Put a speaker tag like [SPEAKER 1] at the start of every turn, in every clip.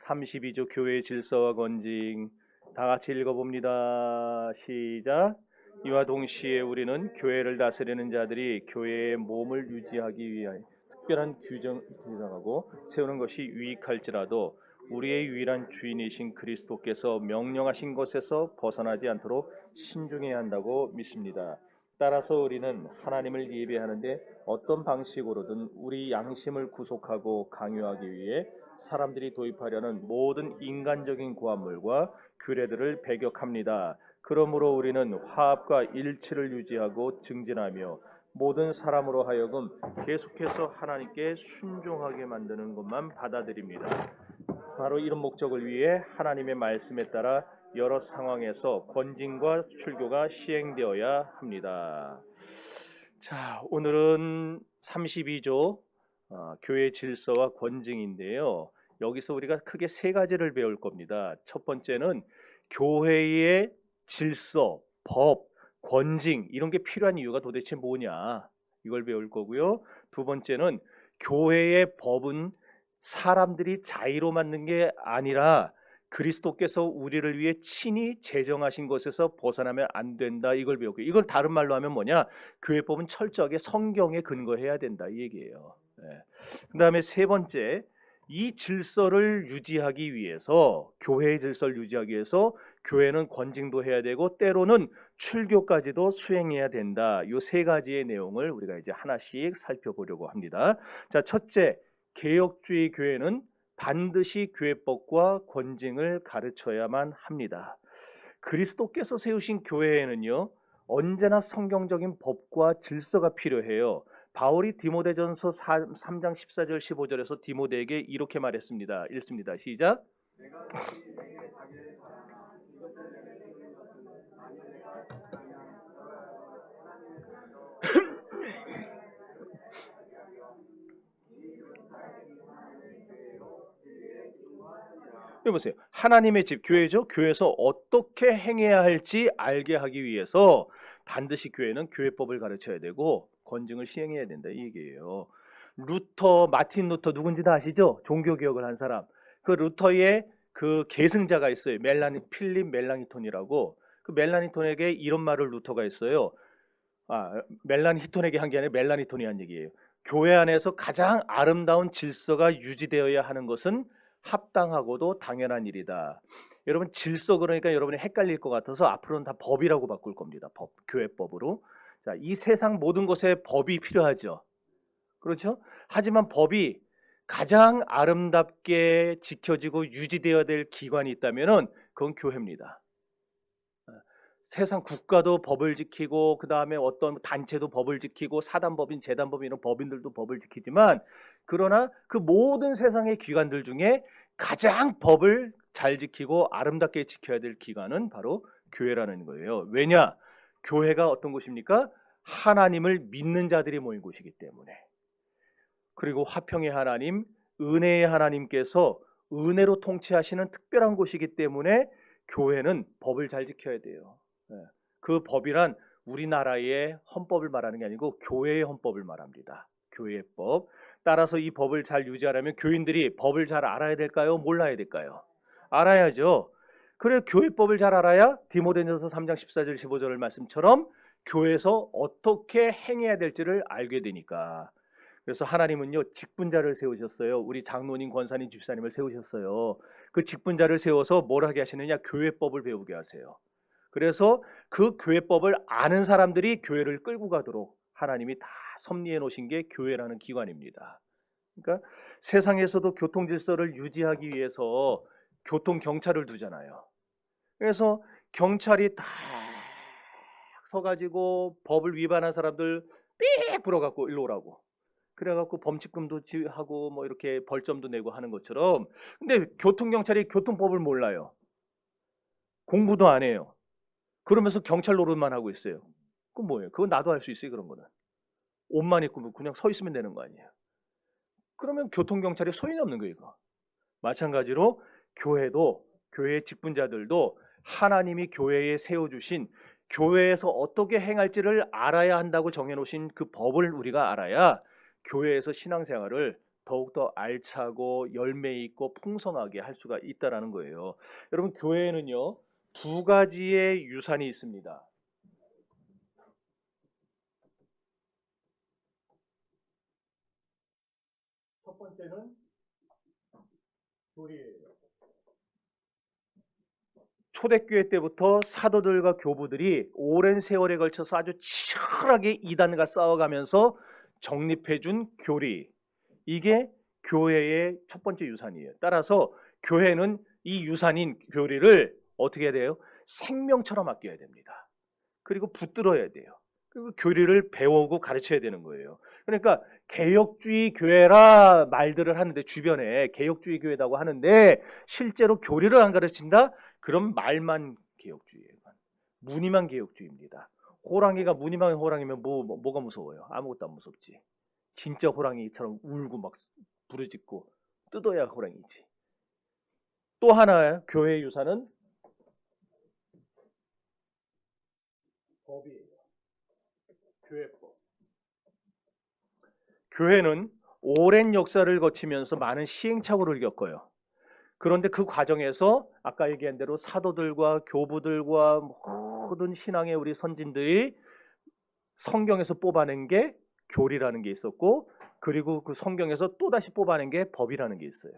[SPEAKER 1] 32조 교회의 질서와 건징 다 같이 읽어봅니다. 시작. 이와 동시에 우리는 교회를 다스리는 자들이 교회의 몸을 유지하기 위하여 특별한 규정을 구성하고 세우는 것이 유익할지라도 우리의 유일한 주인이신 그리스도께서 명령하신 것에서 벗어나지 않도록 신중해야 한다고 믿습니다. 따라서 우리는 하나님을 예배하는데 어떤 방식으로든 우리 양심을 구속하고 강요하기 위해 사람들이 도입하려는 모든 인간적인 고함물과 규례들을 배격합니다. 그러므로 우리는 화합과 일치를 유지하고 증진하며 모든 사람으로 하여금 계속해서 하나님께 순종하게 만드는 것만 받아들입니다. 바로 이런 목적을 위해 하나님의 말씀에 따라 여러 상황에서 건징과 출교가 시행되어야 합니다. 자, 오늘은 32조 교회 질서와 건징인데요. 여기서 우리가 크게 세 가지를 배울 겁니다. 첫 번째는 교회의 질서, 법, 건징 이런 게 필요한 이유가 도대체 뭐냐 이걸 배울 거고요. 두 번째는 교회의 법은 사람들이 자의로 만든 게 아니라 그리스도께서 우리를 위해 친히 제정하신 것에서 벗어나면 안 된다 이걸 배웠고요. 이걸 다른 말로 하면 뭐냐? 교회법은 철저하게 성경에 근거해야 된다 이 얘기예요. 그 다음에 세 번째, 이 질서를 유지하기 위해서 교회의 질서를 유지하기 위해서 교회는 건징도 해야 되고 때로는 출교까지도 수행해야 된다. 이 세 가지의 내용을 우리가 이제 하나씩 살펴보려고 합니다. 자, 첫째, 개혁주의 교회는 반드시 교회법과 건징을 가르쳐야만 합니다. 그리스도께서 세우신 교회에는요 언제나 성경적인 법과 질서가 필요해요. 바울이 디모데전서 3장 14절 15절에서 디모데에게 이렇게 말했습니다. 읽습니다. 시작. 여보세요. 하나님의 집 교회죠. 교회에서 어떻게 행해야 할지 알게 하기 위해서 반드시 교회는 교회법을 가르쳐야 되고 건증을 시행해야 된다 이 얘기예요. 마틴 루터 누군지 다 아시죠? 종교 개혁을 한 사람. 그 루터의 그 계승자가 있어요. 필립 멜랑히톤이라고. 그 멜랑히톤에게 이런 말을 루터가 했어요. 멜랑히톤에게 한 게 아니라 멜랑히톤이 한 얘기예요. 교회 안에서 가장 아름다운 질서가 유지되어야 하는 것은 합당하고도 당연한 일이다. 여러분 질서 그러니까 여러분이 헷갈릴 것 같아서 앞으로는 다 법이라고 바꿀 겁니다. 법, 교회법으로. 자, 이 세상 모든 것에 법이 필요하죠. 그렇죠? 하지만 법이 가장 아름답게 지켜지고 유지되어야 될 기관이 있다면은 그건 교회입니다. 세상 국가도 법을 지키고 그 다음에 어떤 단체도 법을 지키고 사단법인, 재단법인 이런 법인들도 법을 지키지만 그러나 그 모든 세상의 기관들 중에 가장 법을 잘 지키고 아름답게 지켜야 될 기관은 바로 교회라는 거예요. 왜냐? 교회가 어떤 곳입니까? 하나님을 믿는 자들이 모인 곳이기 때문에. 그리고 화평의 하나님, 은혜의 하나님께서 은혜로 통치하시는 특별한 곳이기 때문에 교회는 법을 잘 지켜야 돼요. 그 법이란 우리나라의 헌법을 말하는 게 아니고 교회의 헌법을 말합니다. 교회의 법. 따라서 이 법을 잘 유지하려면 교인들이 법을 잘 알아야 될까요? 몰라야 될까요? 알아야죠. 그래 교회법을 잘 알아야 디모데전서 3장 14절 15절 말씀처럼 교회에서 어떻게 행해야 될지를 알게 되니까. 그래서 하나님은요 직분자를 세우셨어요. 우리 장로님, 권사님, 집사님을 세우셨어요. 그 직분자를 세워서 뭘 하게 하시느냐? 교회법을 배우게 하세요. 그래서 그 교회법을 아는 사람들이 교회를 끌고 가도록 하나님이 다 섭리해 놓으신 게 교회라는 기관입니다. 그러니까 세상에서도 교통 질서를 유지하기 위해서 교통 경찰을 두잖아요. 그래서 경찰이 다 서가지고 법을 위반한 사람들 삐 불어갖고 일로 오라고. 그래갖고 범칙금도 하고 뭐 이렇게 벌점도 내고 하는 것처럼. 근데 교통경찰이 교통법을 몰라요. 공부도 안 해요. 그러면서 경찰 노릇만 하고 있어요. 그건 뭐예요? 그건 나도 할 수 있어요. 그런 거는. 옷만 입고 그냥 서 있으면 되는 거 아니에요. 그러면 교통경찰이 소용이 없는 거예요. 이거. 마찬가지로 교회도 교회의 직분자들도 하나님이 교회에 세워주신 교회에서 어떻게 행할지를 알아야 한다고 정해놓으신 그 법을 우리가 알아야 교회에서 신앙생활을 더욱더 알차고 열매 있고 풍성하게 할 수가 있다라는 거예요. 여러분, 교회에는요, 두 가지의 유산이 있습니다. 첫 번째는 교리예요. 초대교회 때부터 사도들과 교부들이 오랜 세월에 걸쳐서 아주 치열하게 이단과 싸워가면서 정립해준 교리, 이게 교회의 첫 번째 유산이에요. 따라서 교회는 이 유산인 교리를 어떻게 해야 돼요? 생명처럼 아껴야 됩니다. 그리고 붙들어야 돼요. 그리고 교리를 배우고 가르쳐야 되는 거예요. 그러니까 개혁주의 교회라 말들을 하는데, 주변에 개혁주의 교회라고 하는데 실제로 교리를 안 가르친다? 그럼 말만 개혁주의예요. 무늬만 개혁주의입니다. 호랑이가 무늬만 호랑이면 뭐가 무서워요? 아무것도 안 무섭지. 진짜 호랑이처럼 울고 막 부르짖고 뜯어야 호랑이지. 또 하나의 교회의 유산은 법이에요. 교회법. 교회는 오랜 역사를 거치면서 많은 시행착오를 겪어요. 그런데 그 과정에서 아까 얘기한 대로 사도들과 교부들과 모든 신앙의 우리 선진들이 성경에서 뽑아낸 게 교리라는 게 있었고, 그리고 그 성경에서 또다시 뽑아낸 게 법이라는 게 있어요.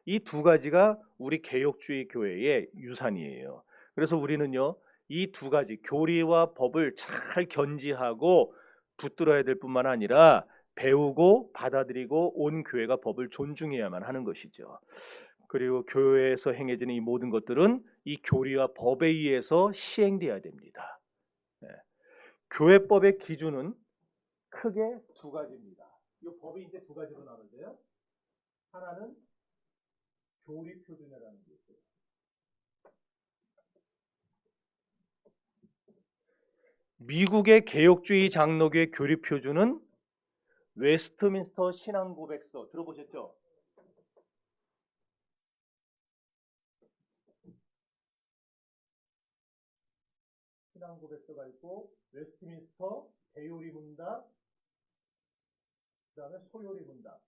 [SPEAKER 1] 이 두 가지가 우리 개혁주의 교회의 유산이에요. 그래서 우리는요, 이 두 가지 교리와 법을 잘 견지하고 붙들어야 될 뿐만 아니라 배우고 받아들이고 온 교회가 법을 존중해야만 하는 것이죠. 그리고 교회에서 행해지는 이 모든 것들은 이 교리와 법에 의해서 시행되어야 됩니다. 네. 교회법의 기준은 크게 두 가지입니다. 이 법이 이제 두 가지로 나누는데요. 하나는 교리 표준이라는 게 있어요. 미국의 개혁주의 장로교의 교리 표준은 웨스트민스터 신앙고백서 들어보셨죠? 신앙고백서가 있고, 웨스트민스터 대요리 문답, 그다음에 소요리 문답.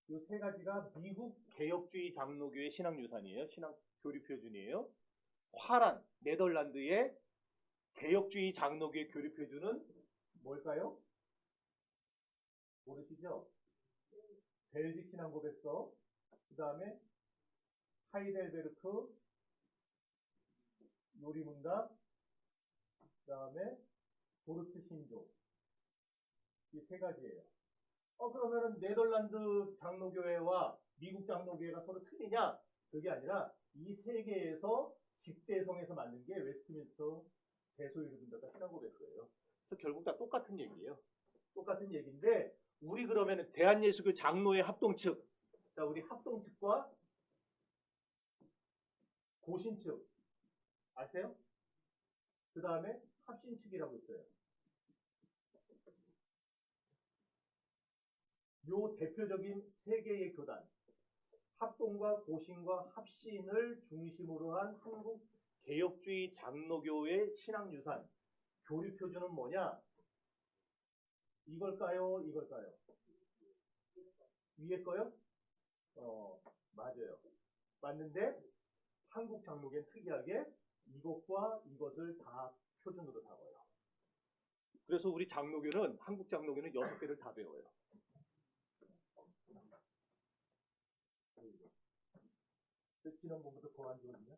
[SPEAKER 1] 이 세 가지가 미국 개혁주의 장로교의 신앙 유산이에요. 신앙 교리 표준이에요. 화란 네덜란드의 개혁주의 장로교의 교리 표준은 뭘까요? 모르시죠? 벨직 신앙고백서, 그다음에 하이델베르크 요리문답, 그다음에 보르트 신조. 이 세 가지예요. 그러면은 네덜란드 장로교회와 미국 장로교회가 서로 틀리냐? 그게 아니라 이 세 개에서 집대성에서 만든 게 웨스트민스터 대소요리문답과 신앙고백서예요. 그래서 결국 다 똑같은 얘기예요. 똑같은 얘기인데, 우리 그러면은 대한예수교 장로회 합동측, 자, 우리 합동측과 고신측 아세요? 그 다음에 합신측이라고 있어요. 요 대표적인 세 개의 교단, 합동과 고신과 합신을 중심으로 한 한국 개혁주의 장로교의 신앙유산 교리 표준은 뭐냐? 이걸까요? 이걸까요? 위에 거요? 맞아요. 맞는데 한국 장로교는 특이하게 이것과 이것을 다 표준으로 잡아요. 그래서 우리 장로교는, 한국 장로교는 6개를 다 배워요. 지난번부터 더 안 좋은데요?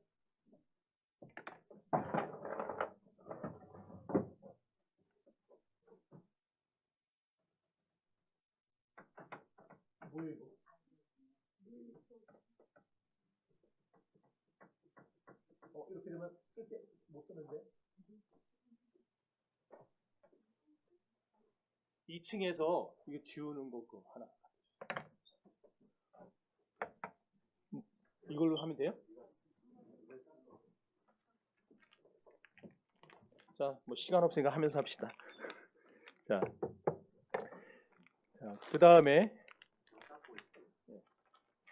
[SPEAKER 1] 뭐예요 이거? 이렇게 되면 쓸게 못 쓰는데. 2층에서 이거 지우는 거 그거 하나. 이걸로 하면 돼요? 자, 뭐 시간 없으니까 하면서 합시다. 자, 그 다음에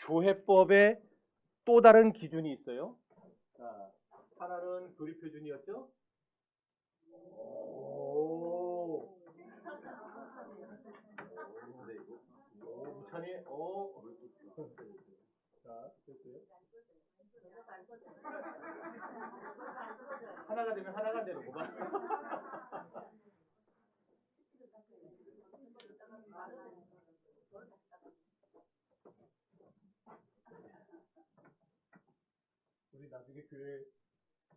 [SPEAKER 1] 교회법에 또 다른 기준이 있어요. 자, 하나는 교리 표준이었죠? 오, 찬이 자, 됐어요. 하나가 되면 하나가 되는 거봐. 우리 나중에 교회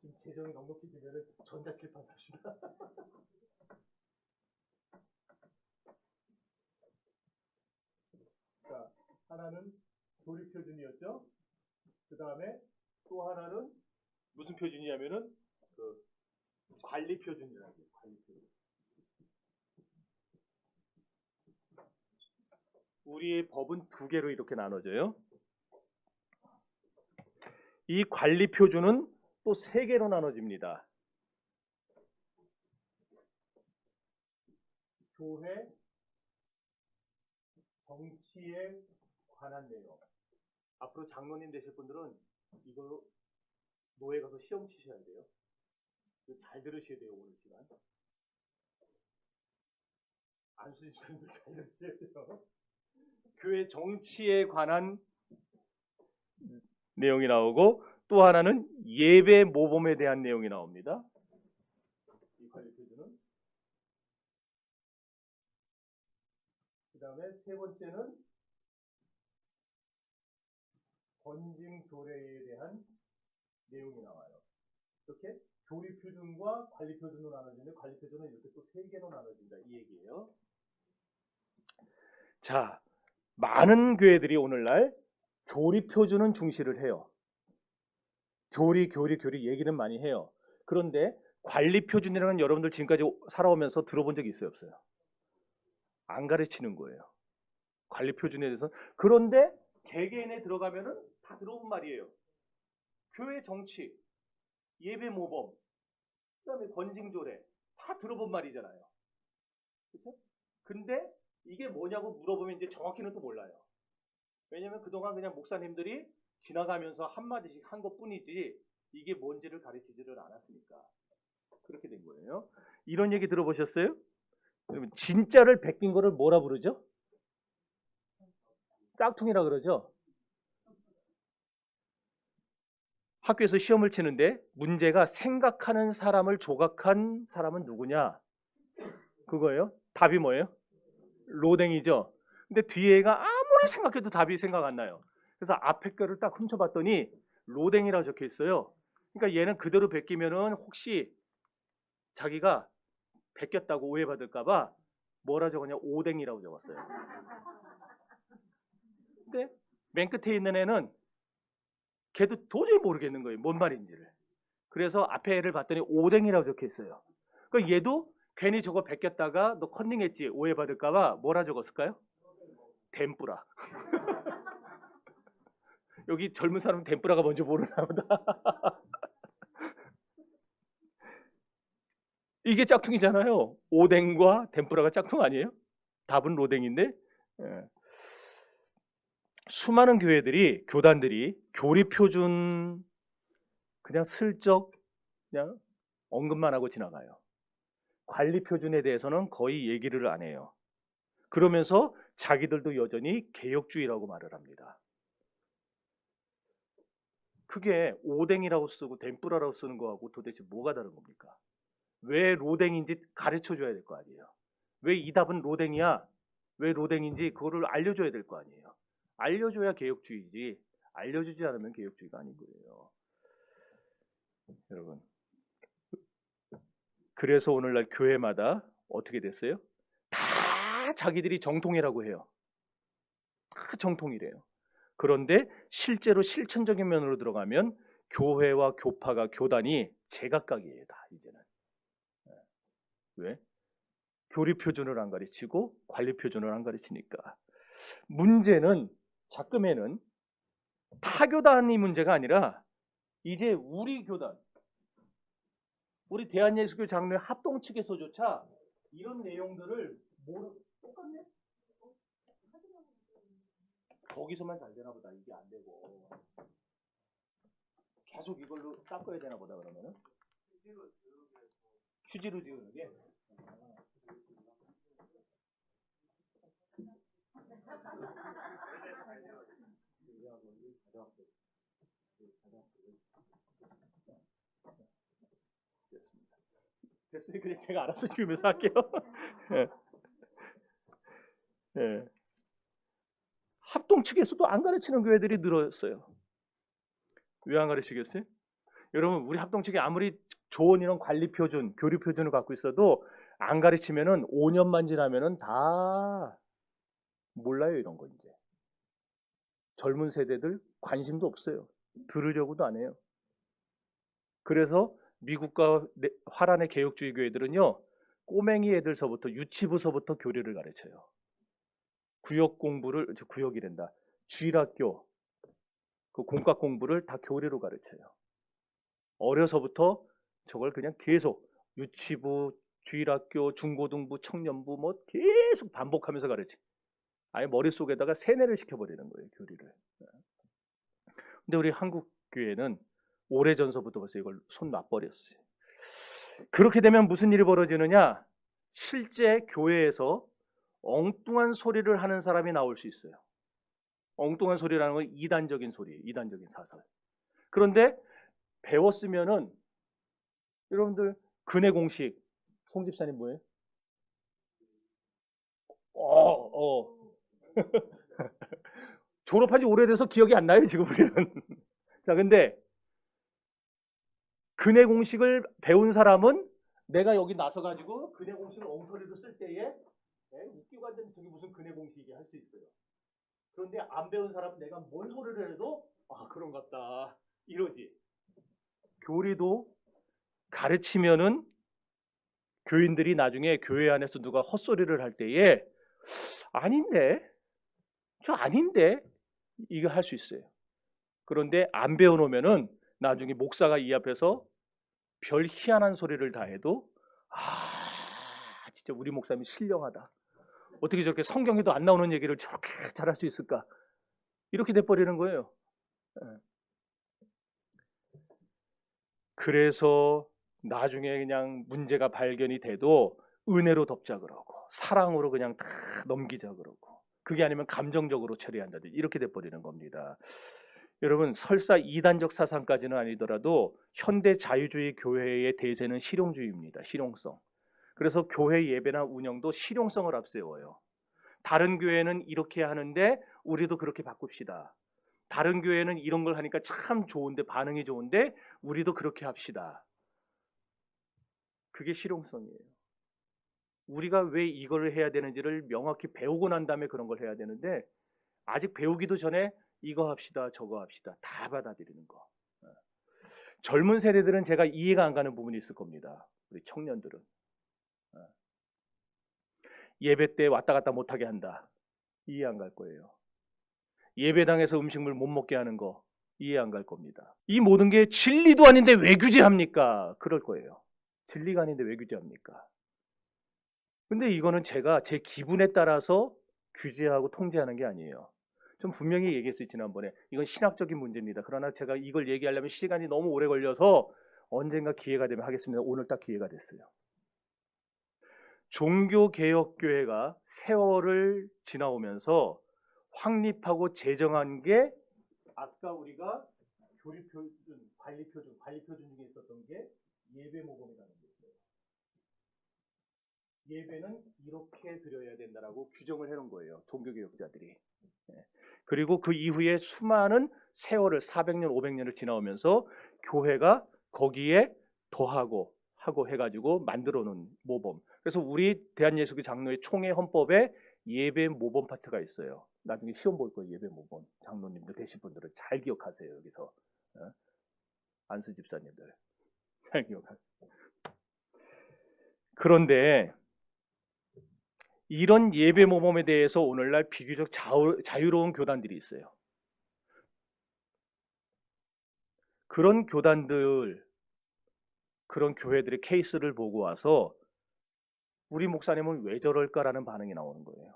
[SPEAKER 1] 좀 재정이 넉넉해지면은 전자칠판 삽시다. 자, 하나는 조립 표준이었죠. 그 다음에 또 하나는 무슨 표준이냐면은 그 관리 표준이라고 해요. 관리 표준. 우리의 법은 두 개로 이렇게 나눠져요. 이 관리 표준은 또 세 개로 나눠집니다. 교회 정치에 관한 내용. 앞으로 장로님 되실 분들은 이거 노예 가서 시험 치셔야 돼요. 잘 들으셔야 돼요, 오늘 시간. 안수집 사람들 잘 들으셔야 돼요. 교회 정치에 관한 내용이 나오고 또 하나는 예배 모범에 대한 내용이 나옵니다. 이 관리 표준은. 그 다음에 세 번째는 권징 조례에 대한 내용이 나와요. 이렇게 조립 표준과 관리 표준으로 나눠지는데 관리 표준은 이렇게 또 세 개로 나눠진다 이 얘기예요. 자, 많은 교회들이 오늘날 조립 표준은 중시를 해요. 교리 얘기는 많이 해요. 그런데 관리 표준이라는 건 여러분들 지금까지 살아오면서 들어본 적이 있어요, 없어요? 안 가르치는 거예요. 관리 표준에 대해서. 그런데 개개인에 들어가면은 다 들어본 말이에요. 교회 정치, 예배 모범, 그다음에 권징조례 다 들어본 말이잖아요. 그렇죠? 근데 이게 뭐냐고 물어보면 이제 정확히는 또 몰라요. 왜냐면 그동안 그냥 목사님들이 지나가면서 한마디씩 한 것뿐이지 이게 뭔지를 가르치지를 않았으니까 그렇게 된 거예요. 이런 얘기 들어보셨어요? 여러분 진짜를 베낀 거를 뭐라 부르죠? 짝퉁이라 그러죠. 학교에서 시험을 치는데 문제가 생각하는 사람을 조각한 사람은 누구냐? 그거예요. 답이 뭐예요? 로댕이죠. 근데 뒤에가 아무리 생각해도 답이 생각 안 나요. 그래서 앞에 거를 딱 훔쳐봤더니 로댕이라고 적혀 있어요. 그러니까 얘는 그대로 베끼면은 혹시 자기가 베꼈다고 오해받을까봐 뭐라 적었냐? 오댕이라고 적었어요. 근데 맨 끝에 있는 애는 걔도 도저히 모르겠는 거예요. 뭔 말인지를. 그래서 앞에 애를 봤더니 오댕이라고 적혀 있어요. 그러니까 얘도 괜히 저거 베꼈다가 너 컨닝했지 오해받을까봐 뭐라 적었을까요? 덴뿌라. 여기 젊은 사람은 덴뿌라가 뭔지 모르나 보다. 이게 짝퉁이잖아요. 오뎅과 덴뿌라가 짝퉁 아니에요? 답은 로댕인데. 예. 수많은 교회들이 교단들이 교리 표준 그냥 슬쩍 그냥 언급만 하고 지나가요. 관리 표준에 대해서는 거의 얘기를 안 해요. 그러면서 자기들도 여전히 개혁주의라고 말을 합니다. 그게 오뎅이라고 쓰고 덴뿌라라고 쓰는 거하고 도대체 뭐가 다른 겁니까? 왜 로댕인지 가르쳐 줘야 될 거 아니에요. 왜 이 답은 로댕이야? 왜 로댕인지 그거를 알려줘야 될 거 아니에요. 알려줘야 개혁주의지. 알려주지 않으면 개혁주의가 아닌 거예요. 여러분. 그래서 오늘날 교회마다 어떻게 됐어요? 다 자기들이 정통이라고 해요. 다 정통이래요. 그런데 실제로 실천적인 면으로 들어가면 교회와 교파가 교단이 제각각이에요. 다 이제는. 왜? 교리 표준을 안 가르치고 관리 표준을 안 가르치니까. 문제는 자금에는 타교단이 문제가 아니라 이제 우리 교단, 우리 대한예수교 장로회 합동 측에서조차 이런 내용들을 똑같네? 거기서만 잘 되나 보다. 이게 안 되고 계속 이걸로 닦아야 되나 보다. 그러면은 휴지로 지우는 게 됐어요. 그냥 제가 알아서 지으면서 할게요. 예. 예. 합동 측에서도 안 가르치는 교회들이 늘었어요. 왜 안 가르치겠어요? 여러분, 우리 합동 측이 아무리 좋은 이런 관리 표준, 교류 표준을 갖고 있어도 안 가르치면은 5년만 지나면은 다 몰라요, 이런 거 이제. 젊은 세대들 관심도 없어요. 들으려고도 안 해요. 그래서 미국과 화란의 개혁주의 교회들은요, 꼬맹이 애들서부터 유치부서부터 교리를 가르쳐요. 구역이란다. 주일학교, 그 공과 공부를 다 교리로 가르쳐요. 어려서부터 저걸 그냥 계속 유치부, 주일학교, 중고등부, 청년부 뭐 계속 반복하면서 가르치. 아예 머릿속에다가 세뇌를 시켜버리는 거예요, 교리를. 근데 우리 한국 교회는 오래전서부터 벌써 이걸 손 놔버렸어요. 그렇게 되면 무슨 일이 벌어지느냐? 실제 교회에서 엉뚱한 소리를 하는 사람이 나올 수 있어요. 엉뚱한 소리라는 건 이단적인 소리, 이단적인 사설. 그런데 배웠으면은 여러분들 근해 공식, 송 집사님 뭐예요? 어. 졸업한 지 오래돼서 기억이 안 나요, 지금 우리는. 자, 근데 근해 공식을 배운 사람은 내가 여기 나서가지고 근해 공식을 엉터리로 쓸 때에 웃기고 앉았는데 저게 무슨 근해 공식이 할 수 있어요. 그런데 안 배운 사람은 내가 뭔 소리를 해도 그런갑다 이러지. 교리도 가르치면은 교인들이 나중에 교회 안에서 누가 헛소리를 할 때에 아닌데, 저 아닌데 이거 할 수 있어요. 그런데 안 배워놓으면은 나중에 목사가 이 앞에서 별 희한한 소리를 다 해도 진짜 우리 목사님이 신령하다. 어떻게 저렇게 성경에도 안 나오는 얘기를 저렇게 잘할 수 있을까? 이렇게 돼버리는 거예요. 그래서 나중에 그냥 문제가 발견이 돼도 은혜로 덮자 그러고 사랑으로 그냥 다 넘기자 그러고 그게 아니면 감정적으로 처리한다든지 이렇게 돼버리는 겁니다. 여러분, 설사 이단적 사상까지는 아니더라도 현대 자유주의 교회의 대세는 실용주의입니다. 실용성. 그래서 교회 예배나 운영도 실용성을 앞세워요. 다른 교회는 이렇게 하는데 우리도 그렇게 바꿉시다. 다른 교회는 이런 걸 하니까 참 좋은데, 반응이 좋은데 우리도 그렇게 합시다. 그게 실용성이에요. 우리가 왜 이걸 해야 되는지를 명확히 배우고 난 다음에 그런 걸 해야 되는데 아직 배우기도 전에 이거 합시다 저거 합시다 다 받아들이는 거. 젊은 세대들은 제가 이해가 안 가는 부분이 있을 겁니다. 우리 청년들은 예배 때 왔다 갔다 못하게 한다. 이해 안 갈 거예요. 예배당에서 음식물 못 먹게 하는 거 이해 안 갈 겁니다. 이 모든 게 진리도 아닌데 왜 규제합니까? 그럴 거예요. 진리가 아닌데 왜 규제합니까? 근데 이거는 제가 제 기분에 따라서 규제하고 통제하는 게 아니에요. 좀 분명히 얘기했어요, 지난번에. 이건 신학적인 문제입니다. 그러나 제가 이걸 얘기하려면 시간이 너무 오래 걸려서 언젠가 기회가 되면 하겠습니다. 오늘 딱 기회가 됐어요. 종교개혁교회가 세월을 지나오면서 확립하고 제정한 게 아까 우리가 교리표준, 관리표준 중에 있었던 게 예배모범이라는 게 있어요. 예배는 이렇게 드려야 된다라고 규정을 해놓은 거예요. 종교개혁자들이. 그리고 그 이후에 수많은 세월을 400년, 500년을 지나오면서 교회가 거기에 더하고 하고 해가지고 만들어 놓은 모범. 그래서 우리 대한예수교 장로의 총회 헌법에 예배 모범 파트가 있어요. 나중에 시험 볼 거예요. 예배 모범. 장로님들 되신 분들은 잘 기억하세요. 여기서 안수 집사님들 잘 기억하세요. 그런데 이런 예배 모범에 대해서 오늘날 비교적 자유로운 교단들이 있어요. 그런 교단들, 그런 교회들의 케이스를 보고 와서 우리 목사님은 왜 저럴까라는 반응이 나오는 거예요.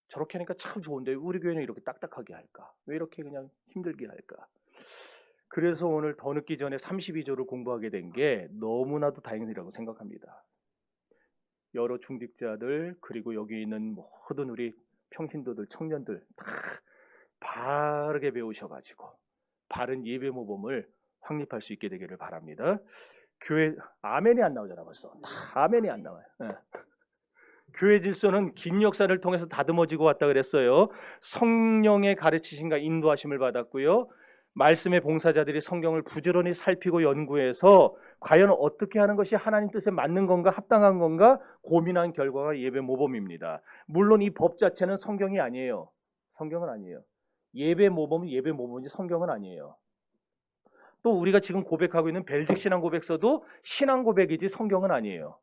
[SPEAKER 1] 저렇게 하니까 참 좋은데 우리 교회는 이렇게 딱딱하게 할까? 왜 이렇게 그냥 힘들게 할까? 그래서 오늘 더 늦기 전에 32조를 공부하게 된 게 너무나도 다행이라고 생각합니다. 여러 중직자들 그리고 여기 있는 모든 우리 평신도들, 청년들 다 바르게 배우셔가지고 바른 예배 모범을 확립할 수 있게 되기를 바랍니다. 교회 아멘이 안 나오잖아 벌써. 아멘이 안 나와요. 네. 교회 질서는 긴 역사를 통해서 다듬어지고 왔다 그랬어요. 성령의 가르치심과 인도하심을 받았고요. 말씀의 봉사자들이 성경을 부지런히 살피고 연구해서 과연 어떻게 하는 것이 하나님 뜻에 맞는 건가 합당한 건가 고민한 결과가 예배 모범입니다. 물론 이 법 자체는 성경이 아니에요. 성경은 아니에요. 예배 모범은 예배 모범이지 성경은 아니에요. 또 우리가 지금 고백하고 있는 벨직 신앙 고백서도 신앙 고백이지 성경은 아니에요.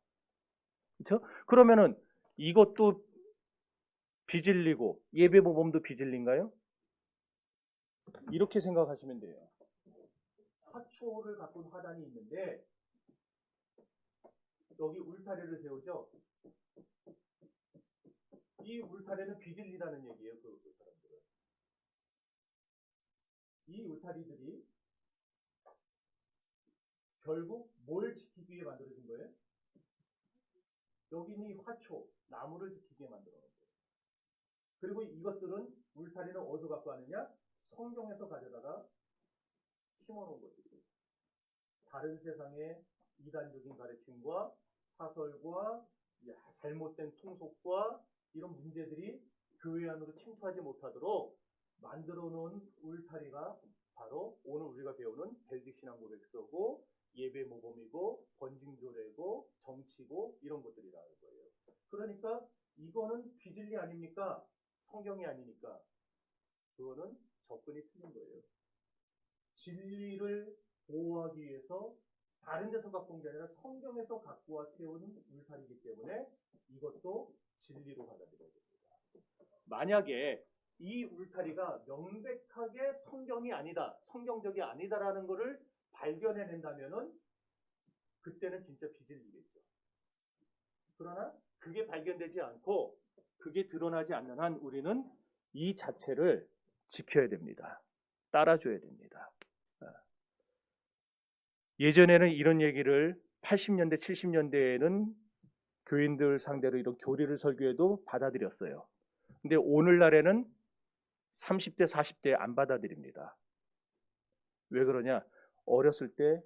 [SPEAKER 1] 그렇죠? 그러면은 이것도 비질리고 예배 모범도 비질린가요? 이렇게 생각하시면 돼요. 화초를 갖고 화단이 있는데 여기 울타리를 세우죠. 이 울타리는 비질리라는 얘기예요. 그 사람들은. 이 울타리들이 결국 뭘 지키기 위해 만들어진 거예요? 여기 있는 이 화초, 나무를 지키게 만들어 놓은 거예요. 그리고 이것들은 울타리는 어디서 갖고 왔느냐? 성경에서 가져다가 심어놓은 것들이에요. 다른 세상의 이단적인 가르침과 사설과 잘못된 통속과 이런 문제들이 교회 안으로 침투하지 못하도록 만들어 놓은 울타리가 바로 오늘 우리가 배우는 벨직 신앙 고백서고 예배 모범이고 번징조례고 정치고 이런 것들이라는 거예요. 그러니까 이거는 비진리 아닙니까? 성경이 아니니까 그거는 접근이 틀린 거예요. 진리를 보호하기 위해서 다른 데서 갖고 온 게 아니라 성경에서 갖고 와 세우는 울타리이기 때문에 이것도 진리로 받아들여야 됩니다. 만약에 이 울타리가 명백하게 성경이 아니다, 성경적이 아니다라는 것을 발견해낸다면은 그때는 진짜 비진리겠죠. 그러나 그게 발견되지 않고 그게 드러나지 않는 한 우리는 이 자체를 지켜야 됩니다. 따라줘야 됩니다. 예전에는 이런 얘기를 80년대, 70년대에는 교인들 상대로 이런 교리를 설교해도 받아들였어요. 근데 오늘날에는 30대, 40대 안 받아들입니다. 왜 그러냐? 어렸을 때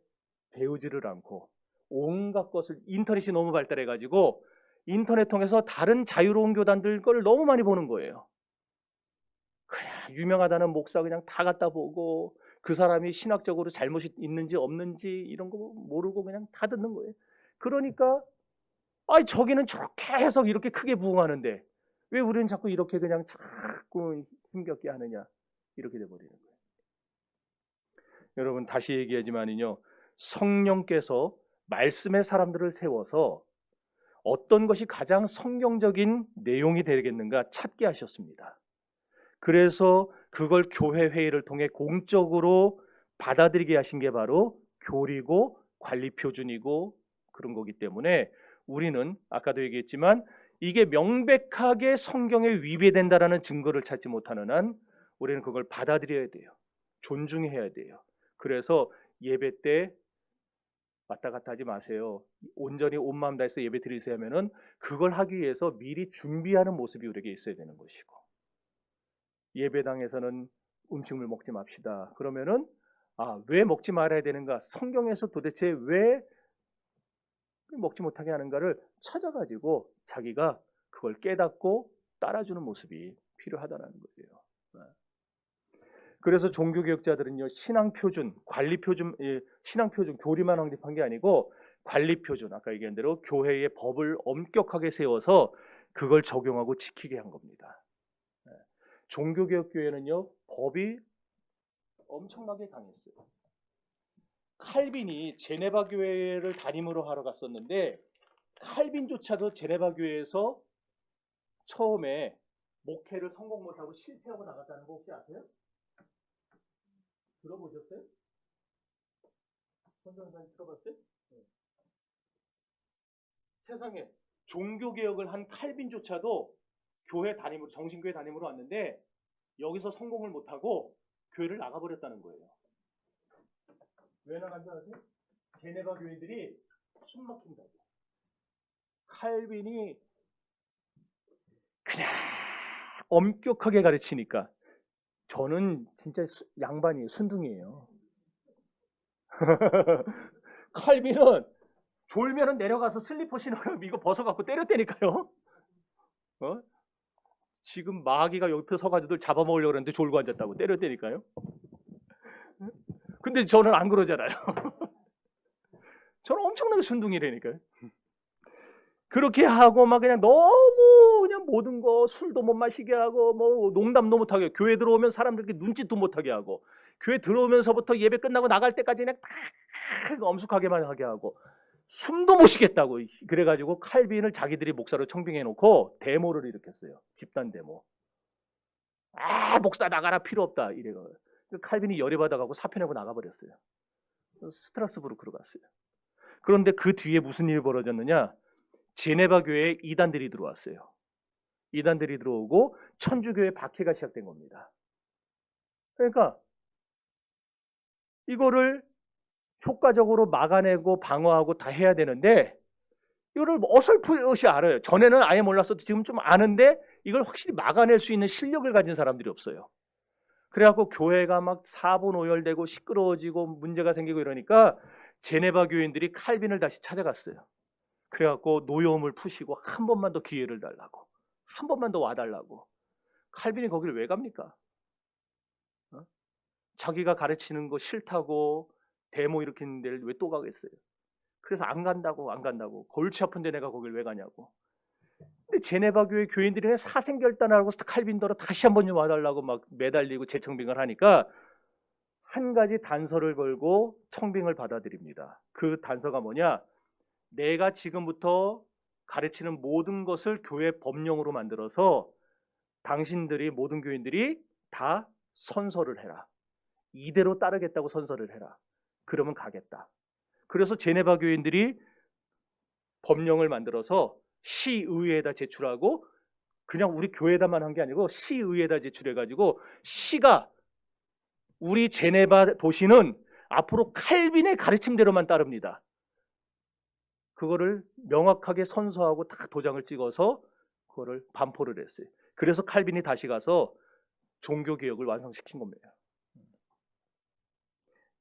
[SPEAKER 1] 배우지를 않고 온갖 것을 인터넷이 너무 발달해가지고 인터넷 통해서 다른 자유로운 교단들 걸 너무 많이 보는 거예요. 그냥 유명하다는 목사 그냥 다 갖다 보고 그 사람이 신학적으로 잘못이 있는지 없는지 이런 거 모르고 그냥 다 듣는 거예요. 그러니까 저기는 저렇게 해석 이렇게 크게 부응하는데 왜 우리는 자꾸 이렇게 그냥 자꾸 힘겹게 하느냐 이렇게 돼버리는 거예요. 여러분 다시 얘기하지만요. 성령께서 말씀의 사람들을 세워서 어떤 것이 가장 성경적인 내용이 되겠는가 찾게 하셨습니다. 그래서 그걸 교회 회의를 통해 공적으로 받아들이게 하신 게 바로 교리고 관리 표준이고 그런 거기 때문에 우리는 아까도 얘기했지만 이게 명백하게 성경에 위배된다라는 증거를 찾지 못하는 한 우리는 그걸 받아들여야 돼요. 존중해야 돼요. 그래서 예배 때 왔다 갔다 하지 마세요. 온전히 온 마음 다해서 예배 드리세요 하면은 그걸 하기 위해서 미리 준비하는 모습이 우리에게 있어야 되는 것이고 예배당에서는 음식물 먹지 맙시다. 그러면은 왜 먹지 말아야 되는가? 성경에서 도대체 왜 먹지 못하게 하는가를 찾아가지고 자기가 그걸 깨닫고 따라주는 모습이 필요하다는 거예요. 그래서 종교개혁자들은요 신앙표준, 관리표준, 신앙표준 교리만 확립한 게 아니고 관리표준 아까 얘기한 대로 교회의 법을 엄격하게 세워서 그걸 적용하고 지키게 한 겁니다. 종교개혁교회는요 법이 엄청나게 강했어요. 칼빈이 제네바 교회를 담임으로 하러 갔었는데 칼빈조차도 제네바 교회에서 처음에 목회를 성공 못하고 실패하고 나갔다는 거 혹시 아세요? 들어보셨어요? 선전사님 들어봤어요? 네. 세상에 종교개혁을 한 칼빈조차도 교회 담임으로 정신교회 담임으로 왔는데 여기서 성공을 못하고 교회를 나가버렸다는 거예요. 왜 나간지 아세요? 제네바 교회들이 숨막힌다고. 칼빈이 그냥 엄격하게 가르치니까 저는 진짜 양반이에요. 순둥이에요. 칼빈은 졸면은 내려가서 슬리퍼 신으라고 이거 벗어갖고 때렸다니까요. 어? 지금 마귀가 옆에 서가지고 잡아먹으려고 그랬는데 졸고 앉았다고 때렸다니까요. 근데 저는 안 그러잖아요. 저는 엄청나게 순둥이라니까요. 그렇게 하고 막 그냥 너무 그냥 모든 거 술도 못 마시게 하고 뭐 농담도 못 하게, 교회 들어오면 사람들께 눈짓도 못 하게 하고, 교회 들어오면서부터 예배 끝나고 나갈 때까지 그냥 탁 엄숙하게만 하게 하고, 숨도 못 쉬겠다고. 그래가지고 칼빈을 자기들이 목사로 청빙해 놓고 데모를 일으켰어요. 집단 데모. 아, 목사 나가라, 필요 없다 이래가. 칼빈이 열이 받아가고 사표 내고 나가버렸어요. 스트라스부르크로 갔어요. 그런데 그 뒤에 무슨 일이 벌어졌느냐? 제네바 교회에 이단들이 들어왔어요. 이단들이 들어오고 천주교의 박해가 시작된 겁니다. 그러니까 이거를 효과적으로 막아내고 방어하고 다 해야 되는데, 이거를 어설프이 알아요. 전에는 아예 몰랐어도 지금 좀 아는데 이걸 확실히 막아낼 수 있는 실력을 가진 사람들이 없어요. 그래갖고 교회가 막 사분오열되고 시끄러워지고 문제가 생기고 이러니까 제네바 교인들이 칼빈을 다시 찾아갔어요. 그래갖고 노여움을 푸시고 한 번만 더 기회를 달라고, 한 번만 더 와달라고. 칼빈이 거기를 왜 갑니까? 자기가 가르치는 거 싫다고 데모 일으키는 데를 왜 또 가겠어요? 그래서 안 간다고. 골치 아픈데 내가 거길 왜 가냐고. 근데 제네바 교회 교인들이 사생결단하고 칼빈더러 다시 한번 좀 와달라고 막 매달리고 재청빙을 하니까 한 가지 단서를 걸고 청빙을 받아들입니다. 그 단서가 뭐냐? 내가 지금부터 가르치는 모든 것을 교회 법령으로 만들어서 당신들이, 모든 교인들이 다 선서를 해라. 이대로 따르겠다고 선서를 해라. 그러면 가겠다. 그래서 제네바 교인들이 법령을 만들어서 시의회에다 제출하고, 그냥 우리 교회에다만 한 게 아니고 시의회에다 제출해가지고 시가 우리 제네바 도시는 앞으로 칼빈의 가르침대로만 따릅니다. 그거를 명확하게 선서하고 다 도장을 찍어서 그거를 반포를 했어요. 그래서 칼빈이 다시 가서 종교개혁을 완성시킨 겁니다.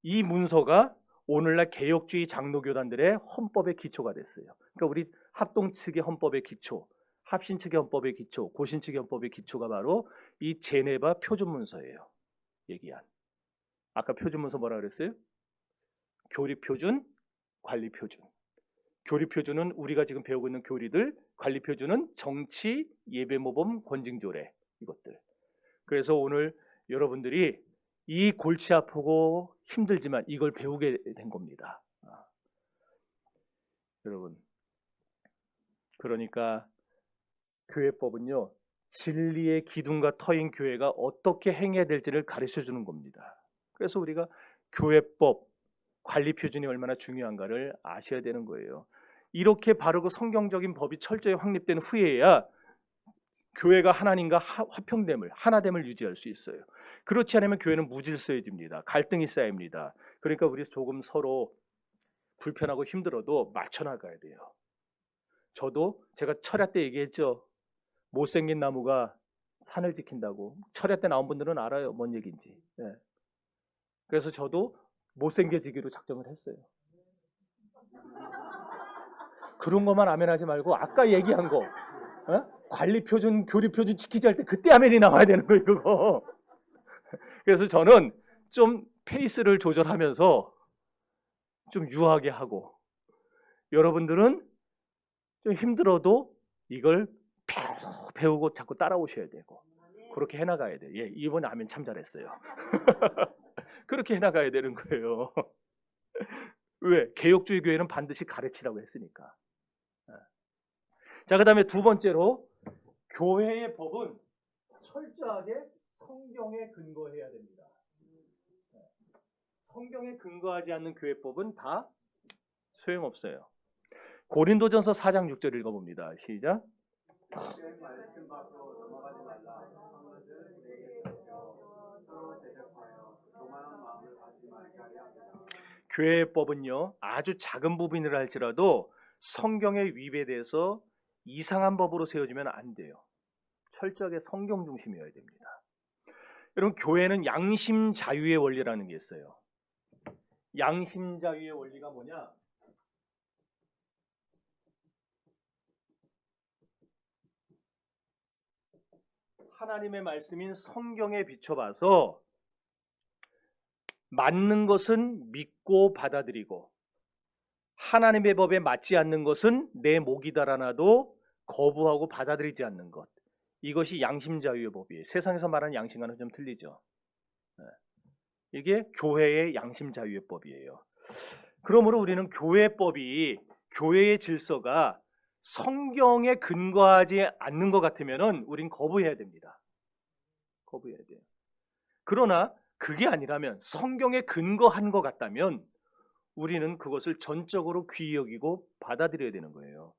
[SPEAKER 1] 이 문서가 오늘날 개혁주의 장로교단들의 헌법의 기초가 됐어요. 그러니까 우리 합동 측의 헌법의 기초, 합신 측의 헌법의 기초, 고신 측의 헌법의 기초가 바로 이 제네바 표준문서예요. 얘기한. 아까 표준문서 뭐라 그랬어요? 교리표준, 관리표준. 교리표준은 우리가 지금 배우고 있는 교리들, 관리표준은 정치, 예배모범, 권징조례, 이것들. 그래서 오늘 여러분들이 이 골치 아프고 힘들지만 이걸 배우게 된 겁니다. 여러분, 그러니까 교회법은요, 진리의 기둥과 터인 교회가 어떻게 행해야 될지를 가르쳐 주는 겁니다. 그래서 우리가 교회법, 관리 표준이 얼마나 중요한가를 아셔야 되는 거예요. 이렇게 바르고 성경적인 법이 철저히 확립된 후에야 교회가 하나님과 화평됨을, 하나됨을 유지할 수 있어요. 그렇지 않으면 교회는 무질서해집니다. 갈등이 쌓입니다. 그러니까 우리 조금 서로 불편하고 힘들어도 맞춰 나가야 돼요. 저도 제가 철야 때 얘기했죠. 못생긴 나무가 산을 지킨다고. 철야 때 나온 분들은 알아요, 뭔 얘기인지. 네. 그래서 저도 못생겨지기로 작정을 했어요. 그런 것만 아멘하지 말고 아까 얘기한 거, 관리표준, 교리표준 지키지 할 때 그때 아멘이 나와야 되는 거예요, 그거. 그래서 저는 좀 페이스를 조절하면서 좀 유하게 하고, 여러분들은 좀 힘들어도 이걸 배우고 자꾸 따라오셔야 되고, 그렇게 해나가야 돼요. 예, 이번에 아멘 참 잘했어요. 그렇게 해나가야 되는 거예요. 왜? 개혁주의 교회는 반드시 가르치라고 했으니까. 자, 그 다음에 두 번째로, 교회의 법은 철저하게 성경에 근거해야 됩니다. 성경에 근거하지 않는 교회법은 다 소용없어요. 고린도전서 4장 6절 읽어봅니다. 시작. 교회의 법은요, 아주 작은 부분이라 할지라도 성경의 위배돼서 이상한 법으로 세워지면 안 돼요. 철저하게 성경 중심이어야 됩니다. 여러분, 교회는 양심 자유의 원리라는 게 있어요. 양심 자유의 원리가 뭐냐? 하나님의 말씀인 성경에 비춰봐서 맞는 것은 믿고 받아들이고, 하나님의 법에 맞지 않는 것은 내 목이 달아나도 거부하고 받아들이지 않는 것. 이것이 양심 자유의 법이에요. 세상에서 말하는 양심과는 좀 틀리죠. 이게 교회의 양심 자유의 법이에요. 그러므로 우리는 교회법이, 교회의 질서가 성경에 근거하지 않는 것 같으면은 우린 거부해야 됩니다. 거부해야 돼요. 그러나 그게 아니라면, 성경에 근거한 것 같다면 우리는 그것을 전적으로 귀히 여기고 받아들여야 되는 거예요.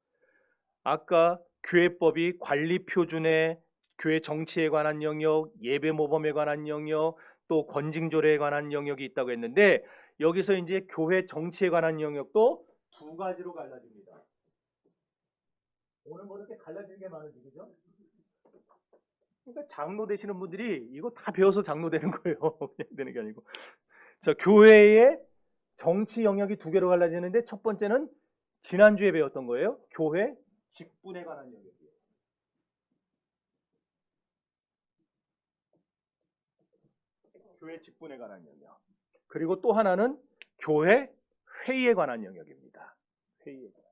[SPEAKER 1] 아까 교회법이 관리 표준에, 교회 정치에 관한 영역, 예배 모범에 관한 영역, 또 권징조례에 관한 영역이 있다고 했는데, 여기서 이제 교회 정치에 관한 영역도 두 가지로 갈라집니다. 오늘 뭐 이렇게 갈라지는 게 많은지, 그죠? 그러니까 장로 되시는 분들이 이거 다 배워서 장로 되는 거예요. 그냥 되는 게 아니고. 자, 교회의 정치 영역이 두 개로 갈라지는데, 첫 번째는 지난주에 배웠던 거예요. 교회 직분에 관한 영역이에요. 교회 직분에 관한 영역. 그리고 또 하나는 교회 회의에 관한 영역입니다. 회의에 관한.